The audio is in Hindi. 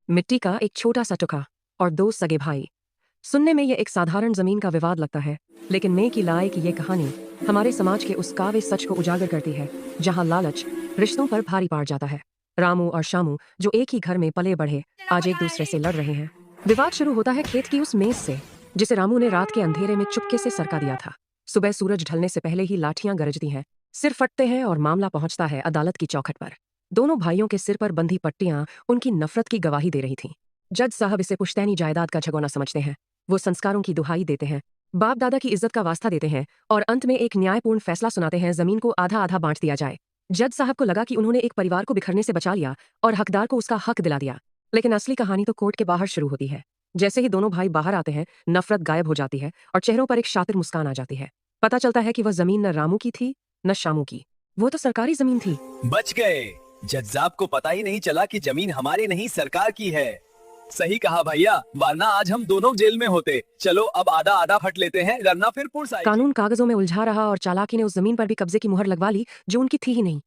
मिट्टी का एक छोटा सा टुकड़ा और दो सगे भाई। सुनने में यह एक साधारण जमीन का विवाद लगता है, लेकिन मैं की लाए की यह कहानी हमारे समाज के उस कावे सच को उजागर करती है जहां लालच रिश्तों पर भारी पड़ जाता है। रामू और शामू, जो एक ही घर में पले बढ़े, आज एक दूसरे से लड़ रहे हैं। विवाद शुरू होता है खेत की उस मेज से, जिसे रामू ने रात के अंधेरे में चुपके से सरका दिया था। सुबह सूरज ढलने से पहले ही लाठियां गरजती हैं, सिर फटते हैं और मामला पहुंचता है अदालत की चौखट पर। दोनों भाइयों के सिर पर बंधी पट्टियां उनकी नफरत की गवाही दे रही थीं। जज साहब इसे पुश्तैनी जायदाद का झगोना समझते हैं। वो संस्कारों की दुहाई देते हैं, बाप दादा की इज्जत का वास्ता देते हैं और अंत में एक न्यायपूर्ण फैसला सुनाते हैं, जमीन को आधा आधा बांट दिया जाए। जज साहब को लगा कि उन्होंने एक परिवार को बिखरने से बचा लिया और हकदार को उसका हक दिला दिया। लेकिन असली कहानी तो कोर्ट के बाहर शुरू होती है। जैसे ही दोनों भाई बाहर आते हैं, नफरत गायब हो जाती है और चेहरों पर एक शातिर मुस्कान आ जाती है। पता चलता है कि वह जमीन न रामू की थी न शामू की, वो तो सरकारी जमीन थी। बच गए। जज साहब को पता ही नहीं चला कि जमीन हमारी नहीं सरकार की है। सही कहा भैया, वरना आज हम दोनों जेल में होते। चलो अब आधा आधा फट लेते हैं, वरना फिर पुलिस आएगी। कानून कागजों में उलझा रहा और चालाकी ने उस जमीन पर भी कब्जे की मुहर लगवा ली जो उनकी थी ही नहीं।